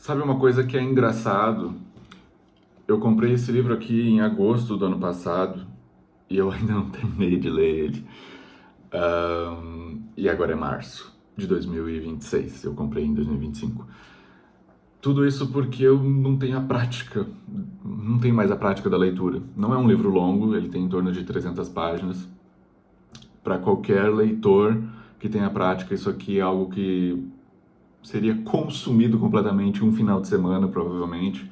Sabe uma coisa que é engraçado? Eu comprei esse livro aqui em agosto do ano passado e eu ainda não terminei de ler ele. E agora é março de 2026, eu comprei em 2025. Tudo isso porque eu não tenho a prática, não tenho mais a prática da leitura. Não é um livro longo, ele tem em torno de 300 páginas. Para qualquer leitor que tenha prática, isso aqui é algo que seria consumido completamente em um final de semana, provavelmente.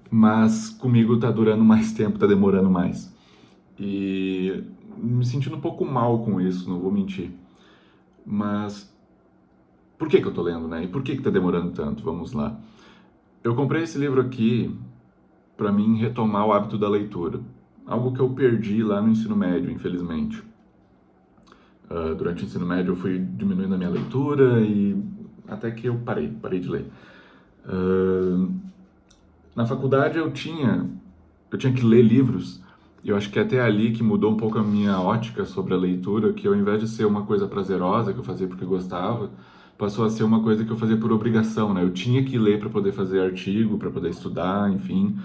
Mas comigo tá durando mais tempo, tá demorando mais. E me sentindo um pouco mal com isso, não vou mentir. Mas por que que eu tô lendo, né? E por que que tá demorando tanto? Vamos lá. Eu comprei esse livro aqui para mim retomar o hábito da leitura. Algo que eu perdi lá no ensino médio, infelizmente. Durante o ensino médio eu fui diminuindo a minha leitura e até que eu parei de ler. Na faculdade eu tinha que ler livros, e eu acho que é até ali que mudou um pouco a minha ótica sobre a leitura, que ao invés de ser uma coisa prazerosa que eu fazia porque gostava, passou a ser uma coisa que eu fazia por obrigação, né? Eu tinha que ler para poder fazer artigo, para poder estudar, enfim.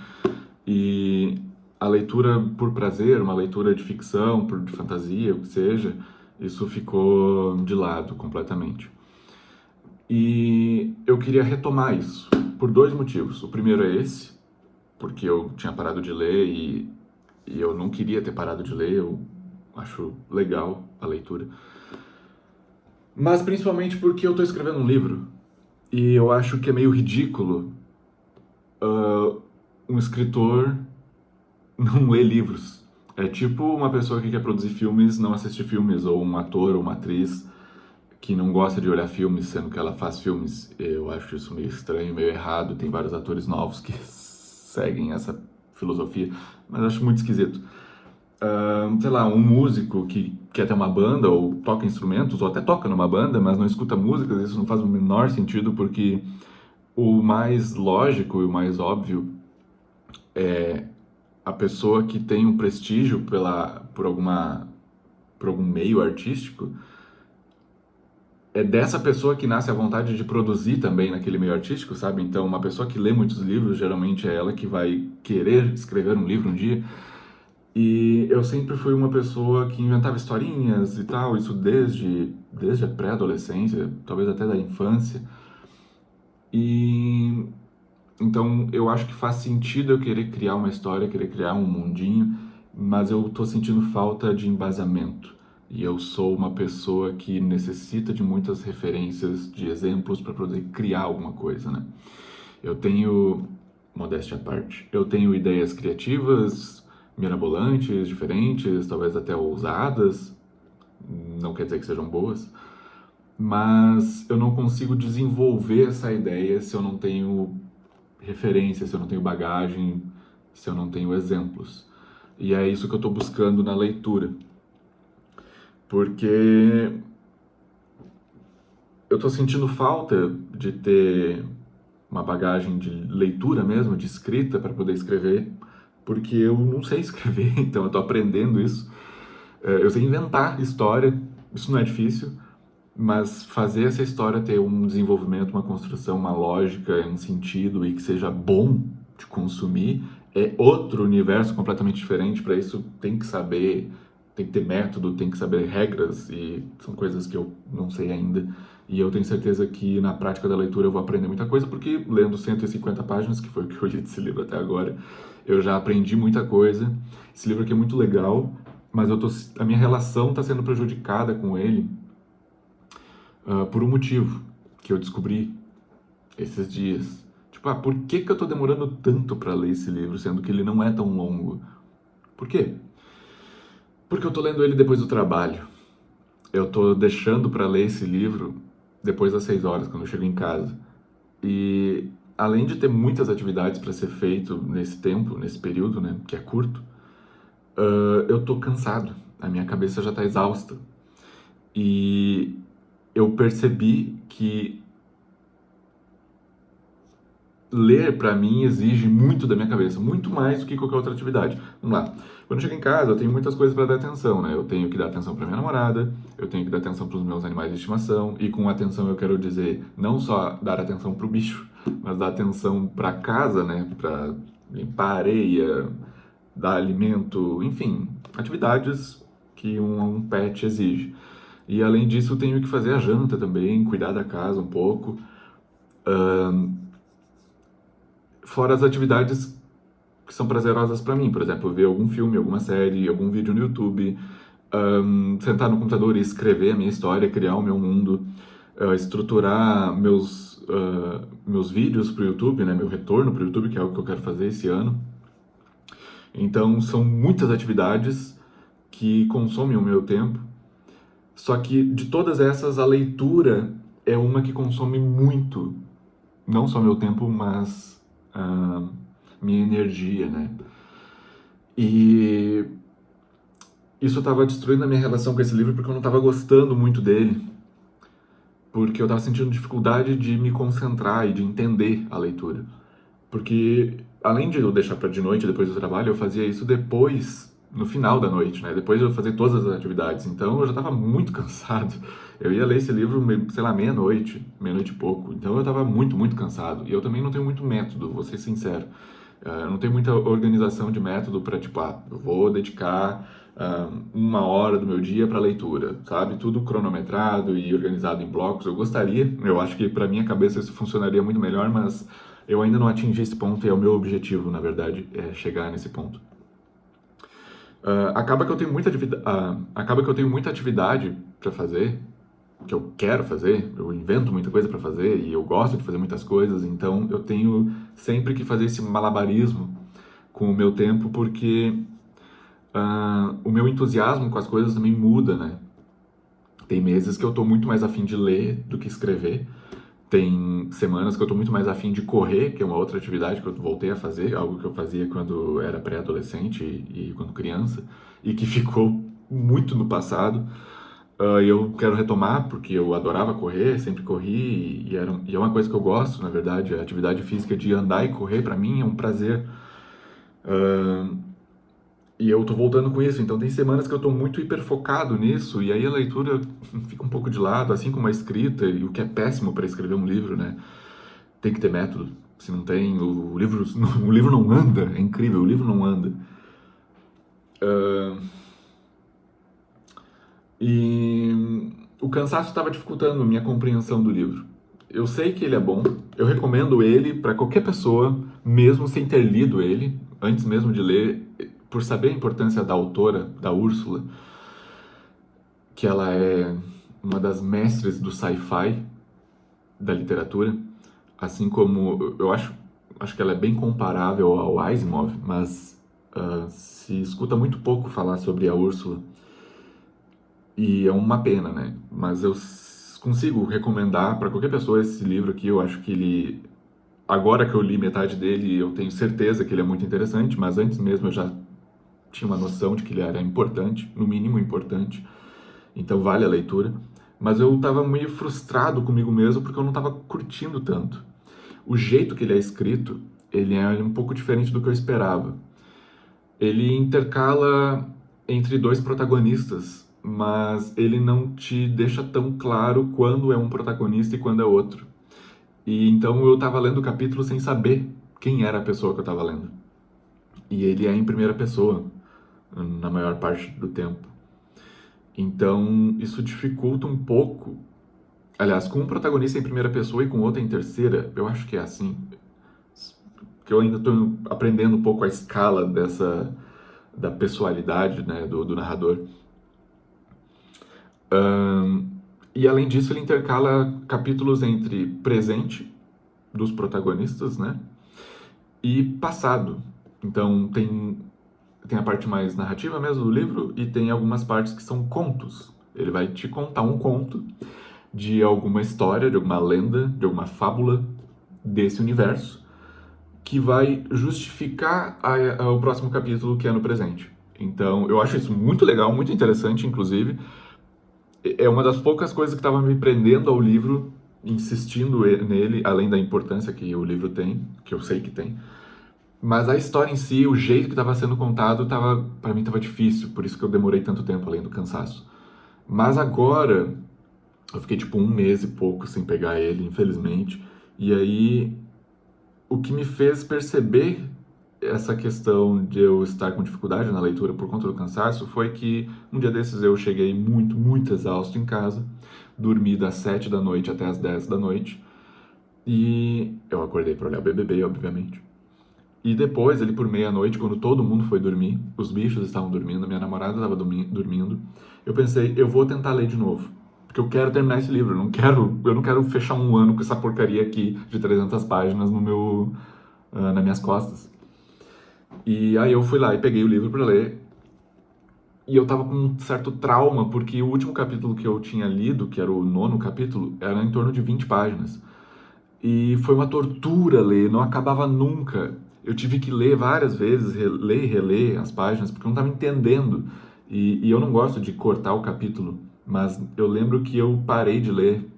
E a leitura por prazer, uma leitura de ficção, de fantasia, o que seja, isso ficou de lado completamente. E eu queria retomar isso por dois motivos. O primeiro é esse, porque eu tinha parado de ler e eu não queria ter parado de ler, eu acho legal a leitura. Mas principalmente porque eu estou escrevendo um livro e eu acho que é meio ridículo um escritor não ler livros. É tipo uma pessoa que quer produzir filmes não assistir filmes, ou um ator ou uma atriz que não gosta de olhar filmes, sendo que ela faz filmes. Eu acho isso meio estranho, meio errado. Tem vários atores novos que seguem essa filosofia, mas acho muito esquisito. Sei lá, um músico que quer ter uma banda, ou toca instrumentos, ou até toca numa banda, mas não escuta músicas, isso não faz o menor sentido, porque o mais lógico e o mais óbvio é a pessoa que tem um prestígio por algum meio artístico, é dessa pessoa que nasce a vontade de produzir também naquele meio artístico, sabe? Então, uma pessoa que lê muitos livros, geralmente é ela que vai querer escrever um livro um dia. E eu sempre fui uma pessoa que inventava historinhas e tal, isso desde a pré-adolescência, talvez até da infância. E então eu acho que faz sentido eu querer criar uma história, querer criar um mundinho, mas eu tô sentindo falta de embasamento. E eu sou uma pessoa que necessita de muitas referências, de exemplos para poder criar alguma coisa, né? Eu tenho, modéstia à parte, eu tenho ideias criativas, mirabolantes, diferentes, talvez até ousadas, não quer dizer que sejam boas, mas eu não consigo desenvolver essa ideia se eu não tenho referência, se eu não tenho bagagem, se eu não tenho exemplos. E é isso que eu estou buscando na leitura. Porque eu estou sentindo falta de ter uma bagagem de leitura mesmo, de escrita, para poder escrever, porque eu não sei escrever, então eu estou aprendendo isso. Eu sei inventar história, isso não é difícil, mas fazer essa história ter um desenvolvimento, uma construção, uma lógica, um sentido e que seja bom de consumir é outro universo completamente diferente. Para isso tem que saber, tem que ter método, tem que saber regras, e são coisas que eu não sei ainda. E eu tenho certeza que na prática da leitura eu vou aprender muita coisa, porque lendo 150 páginas, que foi o que eu li desse livro até agora, eu já aprendi muita coisa. Esse livro aqui é muito legal, mas a minha relação está sendo prejudicada com ele por um motivo que eu descobri esses dias. Tipo, por que que eu tô demorando tanto para ler esse livro, sendo que ele não é tão longo? Por quê? Porque eu tô lendo ele depois do trabalho. Eu tô deixando para ler esse livro depois das 6 horas, quando eu chego em casa. E além de ter muitas atividades para ser feito nesse tempo, nesse período, né, que é curto, eu tô cansado. A minha cabeça já tá exausta. E eu percebi que ler, para mim, exige muito da minha cabeça, muito mais do que qualquer outra atividade. Vamos lá. Quando eu chego em casa, eu tenho muitas coisas para dar atenção, né? Eu tenho que dar atenção para minha namorada, eu tenho que dar atenção para os meus animais de estimação, e com atenção eu quero dizer não só dar atenção para o bicho, mas dá atenção para casa, né? Para limpar a areia, dar alimento, enfim, atividades que um pet exige. E além disso, eu tenho que fazer a janta também, cuidar da casa um pouco. Fora as atividades que são prazerosas para mim, por exemplo, ver algum filme, alguma série, algum vídeo no YouTube, sentar no computador e escrever a minha história, criar o meu mundo, estruturar meus vídeos para o YouTube, né, meu retorno para o YouTube, que é algo que eu quero fazer esse ano. Então, são muitas atividades que consomem o meu tempo. Só que de todas essas, a leitura é uma que consome muito, não só meu tempo, mas minha energia, né? E isso estava destruindo a minha relação com esse livro porque eu não estava gostando muito dele, porque eu estava sentindo dificuldade de me concentrar e de entender a leitura. Porque além de eu deixar para de noite depois do trabalho, eu fazia isso depois, no final da noite, né? Depois de eu fazer todas as atividades. Então eu já estava muito cansado. Eu ia ler esse livro, sei lá, meia-noite e pouco. Então eu estava muito, muito cansado. E eu também não tenho muito método, vou ser sincero. Eu não tenho muita organização de método para, tipo, eu vou dedicar 1 hora do meu dia para leitura, sabe? Tudo cronometrado e organizado em blocos. Eu gostaria, eu acho que para minha cabeça isso funcionaria muito melhor, mas eu ainda não atingi esse ponto e é o meu objetivo, na verdade, é chegar nesse ponto. Acaba que eu tenho muita atividade para fazer, que eu quero fazer, eu invento muita coisa para fazer e eu gosto de fazer muitas coisas, então eu tenho sempre que fazer esse malabarismo com o meu tempo, porque o meu entusiasmo com as coisas também muda, né? Tem meses que eu tô muito mais afim de ler do que escrever, tem semanas que eu tô muito mais afim de correr, que é uma outra atividade que eu voltei a fazer, algo que eu fazia quando era pré-adolescente e quando criança, e que ficou muito no passado. Eu quero retomar porque eu adorava correr, sempre corri e é uma coisa que eu gosto, na verdade, a atividade física de andar e correr para mim é um prazer. E eu tô voltando com isso, então tem semanas que eu tô muito hiperfocado nisso e aí a leitura fica um pouco de lado, assim como a escrita, e o que é péssimo para escrever um livro, né? Tem que ter método. Se não tem, o livro, o livro não anda, é incrível, o livro não anda. E o cansaço estava dificultando minha compreensão do livro. Eu sei que ele é bom, eu recomendo ele para qualquer pessoa, mesmo sem ter lido ele, antes mesmo de ler, por saber a importância da autora, da Úrsula, que ela é uma das mestres do sci-fi da literatura, assim como eu acho que ela é bem comparável ao Asimov, mas se escuta muito pouco falar sobre a Úrsula. E é uma pena, né? Mas eu consigo recomendar para qualquer pessoa esse livro aqui. Eu acho que ele, agora que eu li metade dele, eu tenho certeza que ele é muito interessante, mas antes mesmo eu já tinha uma noção de que ele era importante, no mínimo importante. Então vale a leitura. Mas eu estava meio frustrado comigo mesmo porque eu não estava curtindo tanto. O jeito que ele é escrito, ele é um pouco diferente do que eu esperava. Ele intercala entre dois protagonistas, mas ele não te deixa tão claro quando é um protagonista e quando é outro. E então eu estava lendo o capítulo sem saber quem era a pessoa que eu estava lendo. E ele é em primeira pessoa, na maior parte do tempo. Então isso dificulta um pouco. Aliás, com um protagonista em primeira pessoa e com outro em terceira, eu acho que é assim. Que eu ainda estou aprendendo um pouco a escala da pessoalidade, né, do narrador. E além disso, ele intercala capítulos entre presente dos protagonistas, né, e passado. Então tem a parte mais narrativa mesmo do livro e tem algumas partes que são contos. Ele vai te contar um conto de alguma história, de alguma lenda, de alguma fábula desse universo que vai justificar o próximo capítulo que é no presente. Então, eu acho isso muito legal, muito interessante, inclusive. É uma das poucas coisas que estava me prendendo ao livro, insistindo nele, além da importância que o livro tem, que eu sei que tem. Mas a história em si, o jeito que estava sendo contado, para mim estava difícil, por isso que eu demorei tanto tempo, além do cansaço. Mas agora, eu fiquei tipo 1 mês e pouco sem pegar ele, infelizmente. E aí o que me fez perceber essa questão de eu estar com dificuldade na leitura por conta do cansaço foi que um dia desses eu cheguei muito, muito exausto em casa, dormi das 7 da noite até as 10 da noite, e eu acordei para olhar o BBB, obviamente. E depois, ali por meia-noite, quando todo mundo foi dormir, os bichos estavam dormindo, minha namorada estava dormindo, eu pensei, eu vou tentar ler de novo. Porque eu quero terminar esse livro, eu não quero fechar um ano com essa porcaria aqui de 300 páginas nas minhas costas. E aí eu fui lá e peguei o livro para ler, e eu tava com um certo trauma, porque o último capítulo que eu tinha lido, que era o 9º capítulo, era em torno de 20 páginas. E foi uma tortura ler, não acabava nunca. Eu tive que ler várias vezes, ler e reler as páginas, porque eu não estava entendendo. E eu não gosto de cortar o capítulo, mas eu lembro que eu parei de ler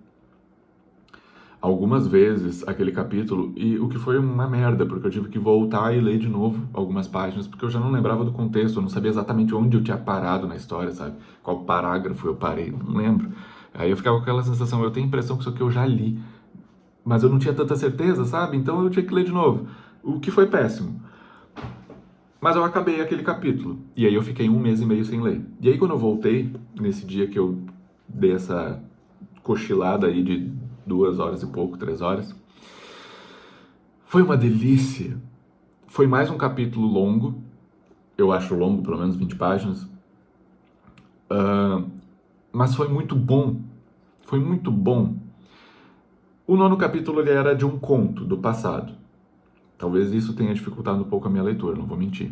algumas vezes aquele capítulo, e o que foi uma merda, porque eu tive que voltar e ler de novo algumas páginas, porque eu já não lembrava do contexto, eu não sabia exatamente onde eu tinha parado na história, sabe? Qual parágrafo eu parei, não lembro. Aí eu ficava com aquela sensação, eu tenho a impressão que isso aqui eu já li, mas eu não tinha tanta certeza, sabe? Então eu tinha que ler de novo, o que foi péssimo. Mas eu acabei aquele capítulo, e aí eu fiquei 1 mês e meio sem ler. E aí quando eu voltei, nesse dia que eu dei essa cochilada aí de 2 horas e pouco, 3 horas, foi uma delícia. Foi mais um capítulo longo, eu acho longo, pelo menos 20 páginas, mas foi muito bom, foi muito bom. O 9º capítulo ele era de um conto do passado. Talvez isso tenha dificultado um pouco a minha leitura, não vou mentir.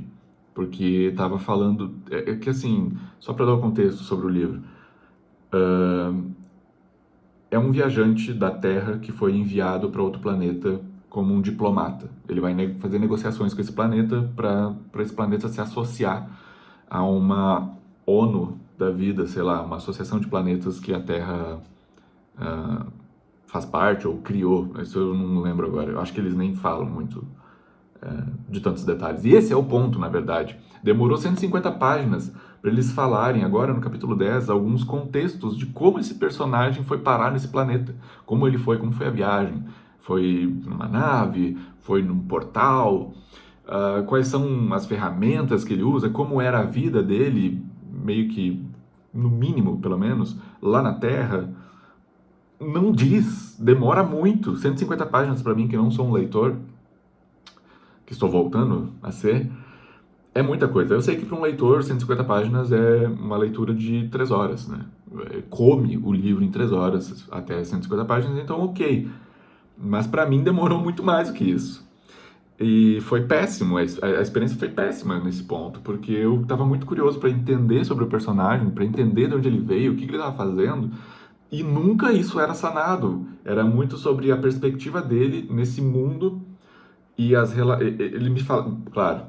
Porque estava falando... É que assim, só para dar o contexto sobre o livro. É um viajante da Terra que foi enviado para outro planeta como um diplomata. Ele vai fazer negociações com esse planeta para esse planeta se associar a uma ONU da vida, sei lá, uma associação de planetas que a Terra faz parte ou criou. Isso eu não lembro agora. Eu acho que eles nem falam muito de tantos detalhes. E esse é o ponto, na verdade. Demorou 150 páginas para eles falarem, agora no capítulo 10, alguns contextos de como esse personagem foi parar nesse planeta. Como ele foi, como foi a viagem. Foi numa nave, foi num portal, quais são as ferramentas que ele usa, como era a vida dele, meio que, no mínimo, pelo menos, lá na Terra. Não diz, demora muito. 150 páginas para mim, que não sou um leitor, que estou voltando a ser, é muita coisa. Eu sei que para um leitor, 150 páginas é uma leitura de 3 horas, né? Come o livro em 3 horas, até 150 páginas, então ok. Mas para mim demorou muito mais do que isso. E foi péssimo, a experiência foi péssima nesse ponto, porque eu estava muito curioso para entender sobre o personagem, para entender de onde ele veio, o que ele estava fazendo, e nunca isso era sanado. Era muito sobre a perspectiva dele nesse mundo e ele me fala, claro,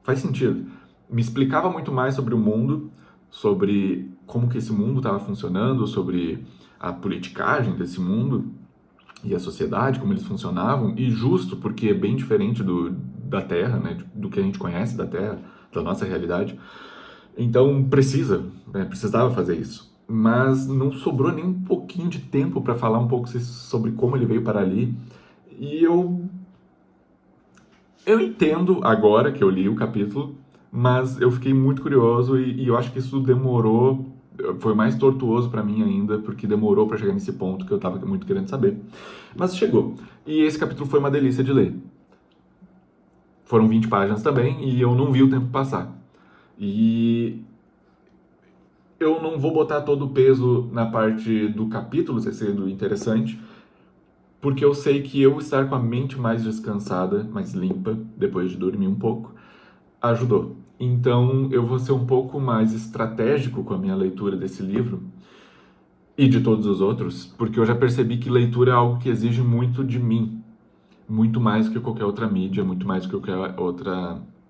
faz sentido. Me explicava muito mais sobre o mundo, sobre como que esse mundo estava funcionando, sobre a politicagem desse mundo e a sociedade, como eles funcionavam, e justo porque é bem diferente da Terra, né, do que a gente conhece da Terra, da nossa realidade. Então precisava fazer isso. Mas não sobrou nem um pouquinho de tempo para falar um pouco sobre como ele veio para ali. E eu entendo agora que eu li o capítulo, mas eu fiquei muito curioso e eu acho que isso demorou, foi mais tortuoso para mim ainda, porque demorou para chegar nesse ponto que eu tava muito querendo saber. Mas chegou. E esse capítulo foi uma delícia de ler. Foram 20 páginas também e eu não vi o tempo passar. E eu não vou botar todo o peso na parte do capítulo ser sendo interessante, porque eu sei que eu estar com a mente mais descansada, mais limpa, depois de dormir um pouco, ajudou. Então eu vou ser um pouco mais estratégico com a minha leitura desse livro e de todos os outros, porque eu já percebi que leitura é algo que exige muito de mim, muito mais que qualquer outra mídia, muito mais que qualquer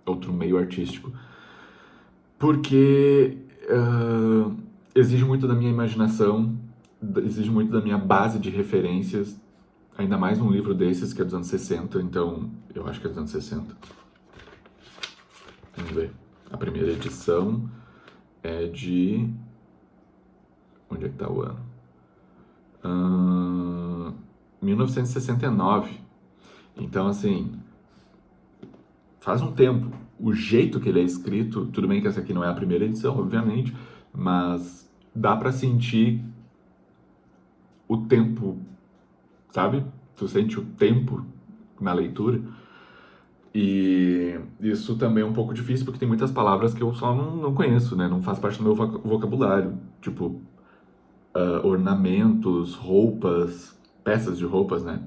outro meio artístico, porque exige muito da minha imaginação, exige muito da minha base de referências, ainda mais num livro desses que é dos anos 60, então eu acho que é dos anos 60. Vamos ver. A primeira edição é de... Onde é que tá o ano? 1969. Então, assim, faz um tempo. O jeito que ele é escrito, tudo bem que essa aqui não é a primeira edição, obviamente, mas dá pra sentir o tempo, sabe? Tu sente o tempo na leitura. E isso também é um pouco difícil porque tem muitas palavras que eu só não conheço, né? Não faz parte do meu vocabulário. Tipo, ornamentos, roupas, peças de roupas, né?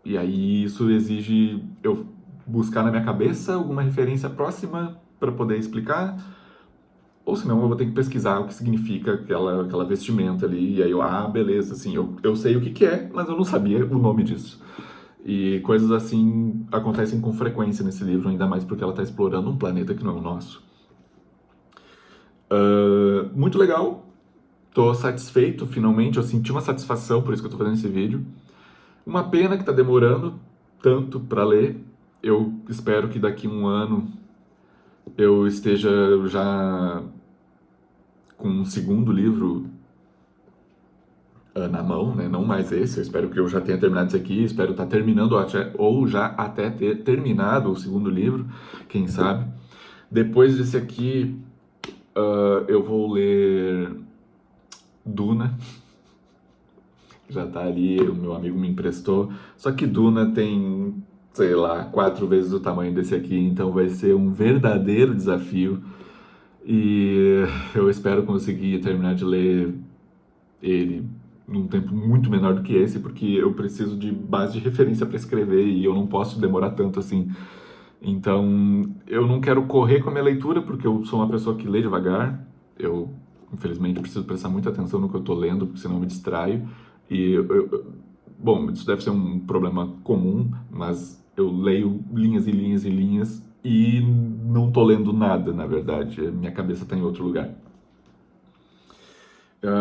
E aí isso exige eu buscar na minha cabeça alguma referência próxima para poder explicar, ou senão eu vou ter que pesquisar o que significa aquela vestimenta ali, e aí beleza, assim, eu sei o que que é, mas eu não sabia o nome disso. E coisas assim acontecem com frequência nesse livro, ainda mais porque ela está explorando um planeta que não é o nosso. Muito legal, tô satisfeito, finalmente, eu senti uma satisfação, por isso que eu tô fazendo esse vídeo. Uma pena que tá demorando tanto para ler. Eu espero que daqui a um ano eu esteja já com um segundo livro na mão, né? Não mais esse. Eu espero que eu já tenha terminado esse aqui. Espero estar terminando ou já até ter terminado o segundo livro, quem sabe. Depois desse aqui, eu vou ler Duna. Já tá ali, o meu amigo me emprestou. Só que Duna tem, sei lá, 4 vezes o tamanho desse aqui, então vai ser um verdadeiro desafio. E eu espero conseguir terminar de ler ele num tempo muito menor do que esse, porque eu preciso de base de referência para escrever e eu não posso demorar tanto assim. Então, eu não quero correr com a minha leitura, porque eu sou uma pessoa que lê devagar. Eu, infelizmente, preciso prestar muita atenção no que eu estou lendo, porque senão eu me distraio. E, bom, isso deve ser um problema comum, mas eu leio linhas e linhas e linhas e não estou lendo nada, na verdade. Minha cabeça está em outro lugar.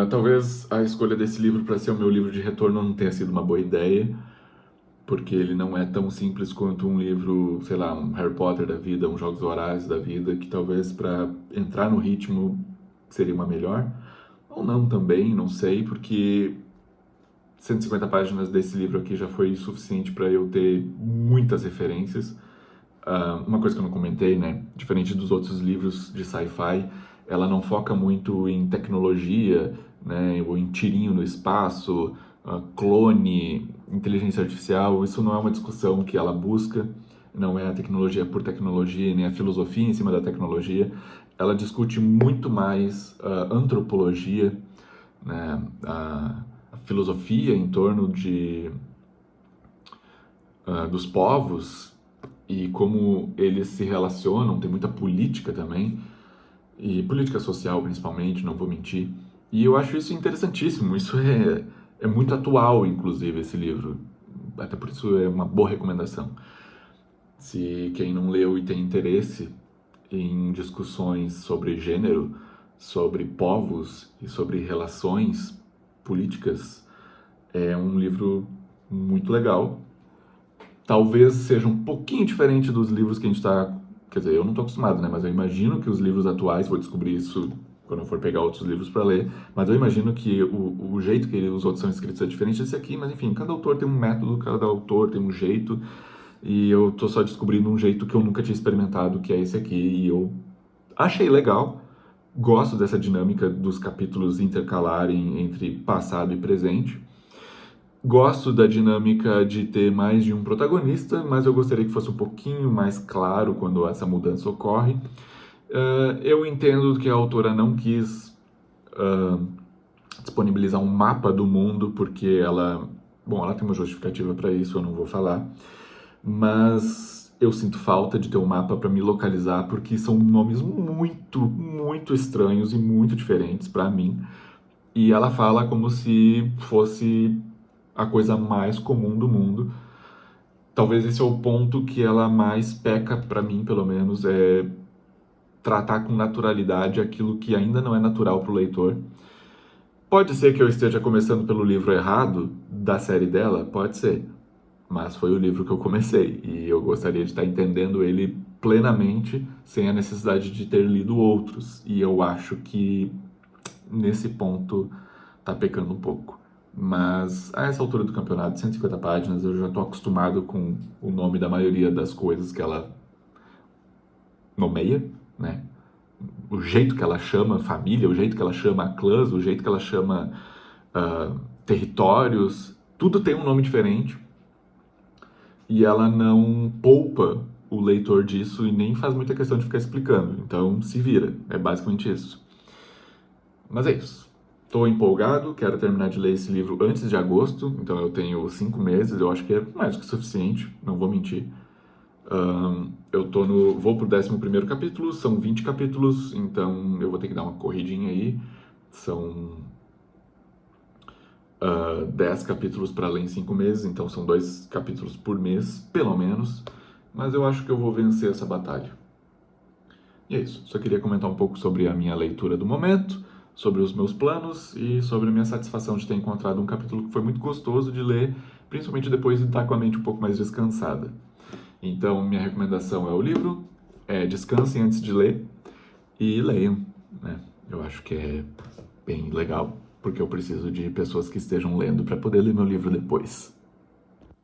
Talvez a escolha desse livro para ser o meu livro de retorno não tenha sido uma boa ideia, porque ele não é tão simples quanto um livro, sei lá, um Harry Potter da vida, um Jogos Vorazes da vida, que talvez para entrar no ritmo seria uma melhor. Ou não também, não sei, porque 150 páginas desse livro aqui já foi suficiente para eu ter muitas referências. Uma coisa que eu não comentei, né? Diferente dos outros livros de sci-fi, ela não foca muito em tecnologia, né? Ou em tirinho no espaço, clone, inteligência artificial. Isso não é uma discussão que ela busca. Não é a tecnologia por tecnologia, nem a filosofia em cima da tecnologia. Ela discute muito mais antropologia, né? A filosofia em torno dos povos e como eles se relacionam, tem muita política também, e política social principalmente, não vou mentir. E eu acho isso interessantíssimo, isso é muito atual, inclusive, esse livro. Até por isso é uma boa recomendação. Se quem não leu e tem interesse em discussões sobre gênero, sobre povos e sobre relações políticas, é um livro muito legal. Talvez seja um pouquinho diferente dos livros que a gente está... Quer dizer, eu não estou acostumado, né? Mas eu imagino que os livros atuais, vou descobrir isso quando eu for pegar outros livros para ler, mas eu imagino que o jeito que os outros são escritos é diferente desse aqui, mas enfim, cada autor tem um método, cada autor tem um jeito, e eu tô só descobrindo um jeito que eu nunca tinha experimentado, que é esse aqui, e eu achei legal, gosto dessa dinâmica dos capítulos intercalarem entre passado e presente. Gosto da dinâmica de ter mais de um protagonista, mas eu gostaria que fosse um pouquinho mais claro quando essa mudança ocorre. Eu entendo que a autora não quis disponibilizar um mapa do mundo, porque ela tem uma justificativa para isso, eu não vou falar, mas eu sinto falta de ter um mapa para me localizar, porque são nomes muito, muito estranhos e muito diferentes para mim, e ela fala como se fosse a coisa mais comum do mundo. Talvez esse é o ponto que ela mais peca, para mim, pelo menos, é tratar com naturalidade aquilo que ainda não é natural para o leitor. Pode ser que eu esteja começando pelo livro errado da série dela, pode ser, mas foi o livro que eu comecei e eu gostaria de estar entendendo ele plenamente sem a necessidade de ter lido outros, e eu acho que nesse ponto tá pecando um pouco. Mas a essa altura do campeonato, 150 páginas, eu já estou acostumado com o nome da maioria das coisas que ela nomeia, né? O jeito que ela chama família, o jeito que ela chama clãs, o jeito que ela chama territórios, tudo tem um nome diferente. E ela não poupa o leitor disso e nem faz muita questão de ficar explicando. Então, se vira. É basicamente isso. Mas é isso. Estou empolgado, quero terminar de ler esse livro antes de agosto, então eu tenho 5 meses, eu acho que é mais do que suficiente, não vou mentir. Vou pro 11º capítulo, são 20 capítulos, então eu vou ter que dar uma corridinha aí. São 10 capítulos para ler em 5 meses, então são 2 capítulos por mês, pelo menos. Mas eu acho que eu vou vencer essa batalha. E é isso, só queria comentar um pouco sobre a minha leitura do momento, sobre os meus planos e sobre a minha satisfação de ter encontrado um capítulo que foi muito gostoso de ler, principalmente depois de estar com a mente um pouco mais descansada. Então, minha recomendação é o livro, descansem antes de ler e leiam, né? Eu acho que é bem legal, porque eu preciso de pessoas que estejam lendo para poder ler meu livro depois.